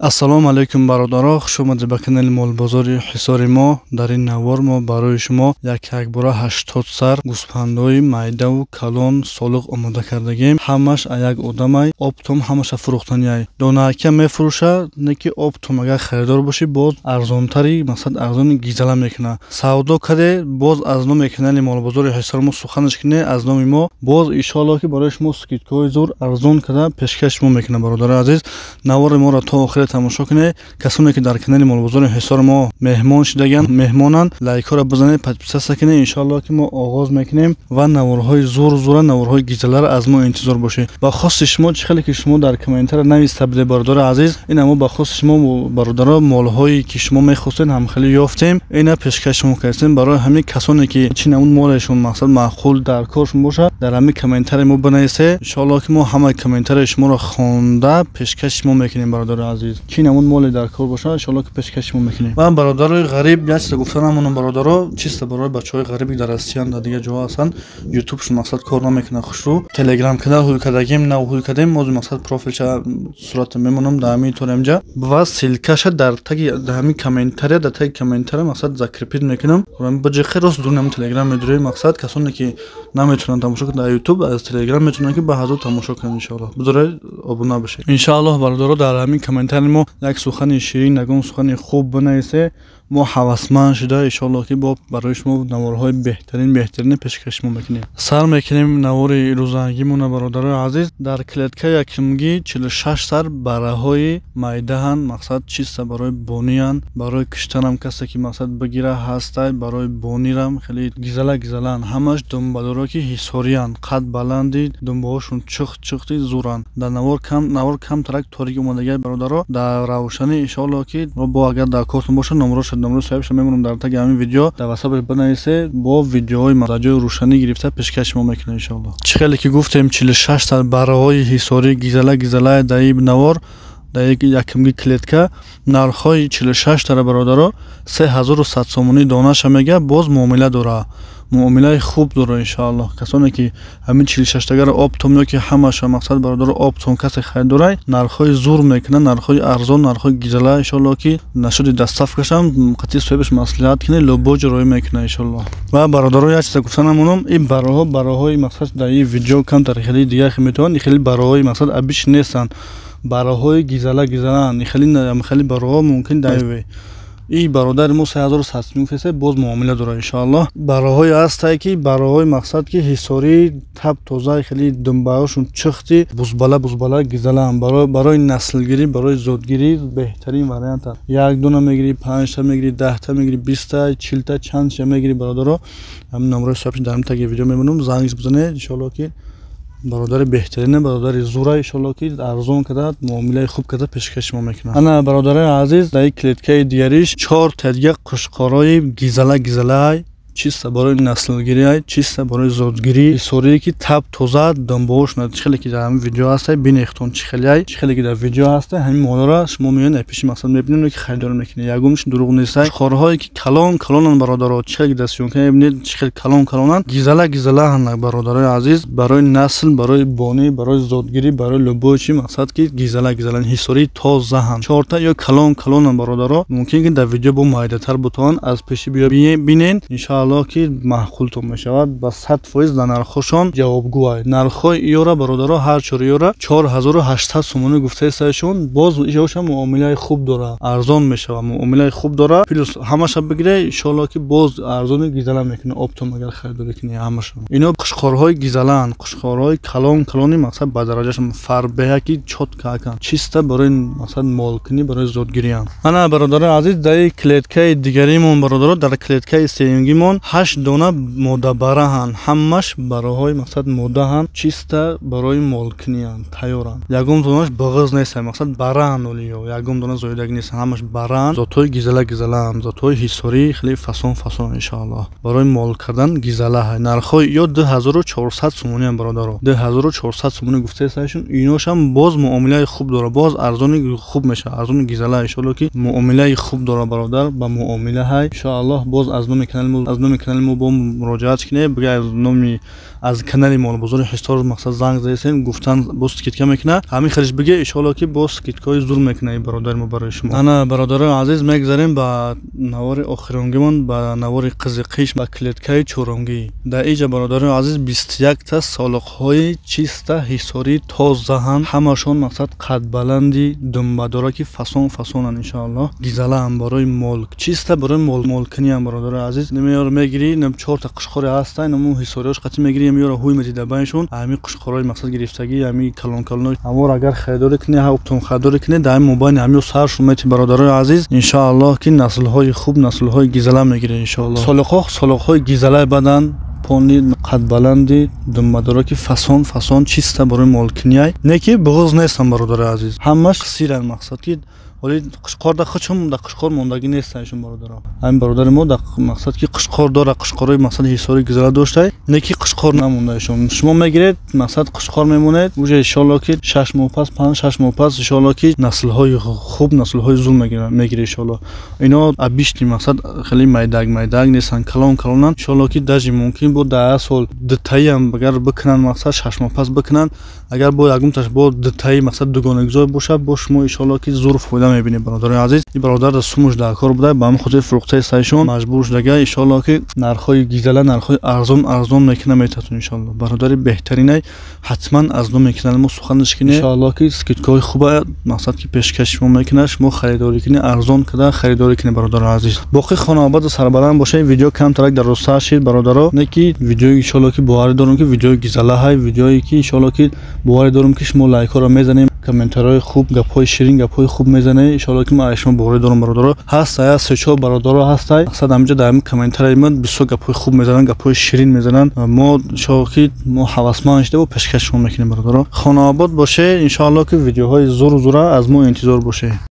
ассалому алайкум бародаро, хуш омадед ба канали молбозори ҳисори мо. Дар ин навор мо барои шумо якбора 80 сар гӯспандҳои майдаву калон солуқ омода кардагем. Ҳамаш як одамай, оптом ҳамаша фурӯхтанияй. Донака мефурӯша, неки оптом агар харидор боши, боз арзонтари, масалан арзони гизала мекуна. Савдо каде, боз аз номи канали молбозори ҳисори мо суханаш кине, аз номи мо боз иншоалло ки барои шумо скидкаҳои зур арзон када пешкаш шумо мекуна. Бародари азиз, навори моро то охир тамошо кине. Касоне ки дар канали молбозори ҳисори мо меҳмон шудаган, меҳмонанд, лайкҳоро бизанед, подписация кине. Иншоалло ки мо оғоз мекунем ва наворҳои зура, наворҳои гизаларо аз мо интизор бошед. Ба хоси шумо чӣ хеле ки шумо дар комментаро нависта бидед бародари азиз, ина мо ба хоси шумо бародаро молҳои ки шумо мехостед ҳам хеле ёфтем, ина пешкаш шумо кардем барои ҳамин касоне ки чӣ намуд молешон мақсад маъқул дар коршон боша, дар ҳамин комментаре мо бинависе. Иншоалло ки мо ҳама комментари шуморо хонда пешкаш шумо мекунем бародари азиз. Чӣ намуд моле дар кор боша, иншоалло ки пешкаш шумо мекунем. Ва бародарои ғариб як чиз гуфтанамон бародаро, чиста барои бачаҳои ғариби дар Россиян дар дигар ҷоҳо ҳастанд, YouTube шун мақсад кор намекунад хушрӯ. Telegram канал ҳуй кадагем, на ҳуй кадем, мо мақсад профилша сурат мемонам дар ҳамин торемҷа. Ва силкаша дар таги ҳамин комментаре, дар таги комментаре мақсад закрепит мекунам. Баҷихи рост дунам Telegram медуре мақсад касоне ки наметунанд тамошо кунанд дар YouTube, аз Telegram метунанд ки ба ҳазор тамошо кунанд. Иншоалло бузург обуна бошед. Иншоалло бародаро дар ҳамин комментаре мо як сухани ширин, ягон сухани хуб бинависе. мо ҳавасманд шуда иншоалло ки бо барои шумо наворҳои беҳтарин пешкаш шумо мекунем. Сар мекунем навори рӯзангимона бародарои азиз. Дар клетка якимги 46 сар бараҳои майдаҳанд, мақсад чиста барои бониянд, барои киштанам касе ки мақсад бигира ҳастай, барои бонирам хеле гизаланд. Ҳамаш думбадоро ки ҳисориянд, қад баланди, думбаҳошун чухти зуранд. Дар навор камтарак торик омадагиай бародаро, дар равшани иншоалло ки бо агар дар кортон боша номро соҳибша мемонам дар таги ҳамин видео дар васабаш бинависе, бо видеоҳои маҷои рӯшанӣ гирифта пешкаш шумо мекунем иншоалло. Чӣ хеле ки гуфтем 46 сар бараҳои ҳисорӣ гизала дар ин навор, дар якимги клетка нархҳои 46 тара бародаро 3100 сомонӣ донаша мега. Боз муомила дора, муомилаи хуб дора иншоалло. Касоне ки ҳамин 46 тагаро оптом ёки ҳамаша мақсад бародаро оптом касе харидорай, нархҳои зур мекуна, нархҳои арзон, нархҳои гизала иншоалло ки нашуди дастафкашам қатъи соҳибаш маслиҳат кине лобо ҷороӣ мекуна иншоалло. Ва бародаро як чиз гуфта намонам, ин бараҳои мақсад дар ин видео камтар хеле дигар метавон, хеле бараҳои мақсад абиш нестанд, бараҳои гизаланд, хеле бараҳо мумкин даве. И бародари мо 3100 мефесе боз муомила дора иншоалло. Бараҳои ҳастай ки бараҳои мақсад ки ҳисори таб тоза, хеле думбаҳошун чухти бузбала гизаланд. Барои наслгирӣ, барои зодгирӣ беҳтарин вариант аст. Як дуна мегири, 5 та мегири, 10 та мегири, 20 та, 40 та чандша мегири бародаро. ҳамин номрои соҳибаш дар ҳамин таги видео мемонам, занг бизанед иншоалло ки бародари беҳтарине, бародари зура иншоалло ки арзон када, муомилаи хуб када пешкаш шумо мекунад. Ана бародари азиз, дар ин клеткаи дигариш 4 та дига қушқорои гизалай, чиста барои наслгирӣ, чиста барои зодгирӣ, ҳисорие ки таб тоза думбаҳошон чӣ хеле ки дар ҳамин видео ҳастай бинехтон, чӣ хеле ки дар видео ҳастай ҳамин молро шумо меёнед пеши мақсад мебинед ки харидор мекунед. Ягумш дурӯғ нестай. Қушқорҳое ки калонанд бародаро, чӣ хеле ки дар сёнка мебинед, чӣ хеле калонанд, гизалаанд бародарои азиз, барои насл, барои бонӣ, барои зодгирӣ, барои лӯбои чӣ мақсад ки гизаланд, ҳисории тозаанд. 4 та ё калонанд бародаро, мумкин ки дар видео бо майдатар бутованд, аз пеши бинед иншоалло ки маъқултон мешавад. Ба 100% дар нархҳошон ҷавобгӯай. Нархҳои иёра бародаро ҳар 4 иёра 4800 сомонӣ гуфтаисташон. Боз иёша муомилаи хуб дора, арзон мешавад, муомилаи хуб дора. Плюс ҳамаша бигире иншоалло ки боз арзони гизала мекуне, оптом агар харидорӣ кунӣ ҳамаша. Ино қушқорҳои гизаланд, қушқорҳои калони мақсад ба дараҷашон фарбеҳа ки чотка акан, чиста барои мақсад молкунӣ, барои зодгирианд. Ана бародари азиз, дар клеткаи дигаримон бародаро, дар клеткаи сеюмгимон 8 дона модабараҳанд. Ҳамаш бараҳои мақсад модаҳанд, чиста барои молкуниянд, тайёранд. Ягон донаш биғиз нестанд, мақсад бараанд олиё. Ягон дона зоидаг нестанд, ҳамаш бараанд. Зотҳои гизаланд, зотҳои ҳисорӣ хеле фасон иншоалло. Барои мол кардан гизалаҳ. Нархҳои ё 2400 сомониам бародаро. 2400 сомонӣ гуфтаисташон. Иношам боз муомилаи хуб дора, боз арзони хуб мешавад, арзони гизалаҳ иншоалло ки муомилаи хуб дора бародар, ба муомилаҳай иншоалло боз аз номи канали номи канали мо бо муроҷиат кинед, бигар аз номи аз канали молбозори Ҳисор мақсад занг зайсен гуфтан бо скидка мекунад. Ҳамин хириш биге иншоалло ки бо скидкаи зур мекунад бародари мо барои шумо. Ана бародарои азиз мегзарем ба навори охиронгимон, ба навори қизи қиш, ба клеткаи чоронгӣ. Дар инҷа бародарои азиз 21 та солиқҳои чиста ҳисорӣ тозаҳанд. Ҳамашон мақсад қадбаланди думбадора ки фасонанд иншоалло. Гизалаам барои молк. Чиста барои молкиниам бародарои азиз. Немеёр мегири, нем 4 та қушқори ҳастанд, нему ҳисориёш қати мегири меёра ҳуй метида байншон. Ами қушқорой мақсад гирифтаги, ами калон. Амор агар хайдори кине, ҳа уптум хайдори кине, дар мобайни ами саршон мети бародарои азиз. Иншоалло ки наслҳои хуб, наслҳои гизала мегире иншоалло. Солиқҳои гизалаи бадан пони қадбаланди думбадора ки фасон чиста барои молкиниай. Неки буғуз нестан бародарои азиз. Ҳамаш қисиран мақсад ки ولی قشقار دا خودشون دا قشقار موندگی نیستنشون برادرها. همین برادر ما دا مقصد که قشقار داره، قشقارای مقصد حساری گذرا داشته، نه کی قشقار نموندهشون. شما میگیرید مقصد قشقار میمونید، وجه ان شاء الله که 6 ماه پس 5-6 ماه پس ان شاء الله که نسل های خوب، نسل های زول میگیره ان شاء الله. اینا ابیشتی مقصد خیلی میدگ نیستن، کلانن ان شاء الله که داجی ممکن بود 10 سال دتایی هم اگر بکنن مقصد 6 ماه پس بکنن، اگر با یکم تاش با دتایی مقصد دوگانه گذار باشه با شما ان شاء الله که زور فایده میبینید برادرای عزیز. این برادر در سومش در کار بوده، با هم خود فروخته سایشون مجبور شده ان شاء الله که نرخای گیزله، نرخای ارزان میکنه میتاتون ان شاء الله. برادر بهترینه حتما از نام میکنه ما سخنش کنه ان شاء الله که اسکیتکای خوبه مقصد که پیشکش شما میکنه، شما خریداری کنه ارزان کده خریداری کنه برادر عزیز. باقی خانواده سربلند باشه، ویدیو کم ترک در راسته شید برادرها، نه کی ویدیو ان شاء الله که باور دارم که ویدیو گیزله های ویدیویی که ان شاء الله که باور دارم که شما لایک ها رو میزنیم، کامنت‌های خوب، گپ‌های شیرین، گپ‌های خوب میزنه ان شاء الله که ما شما باور دارم برادرها. هست یا سه چهار برادرها هستای مقصد همینجا دائم کامنت‌های من بسیار گپ‌های خوب میزنن، گپ‌های شیرین میزنن. ما شاکی ما حواسمند شده و پیشکش شما میکنیم برادرها. خانه آباد باشه ان شاء الله که ویدیوهای زور از ما انتظار باشه.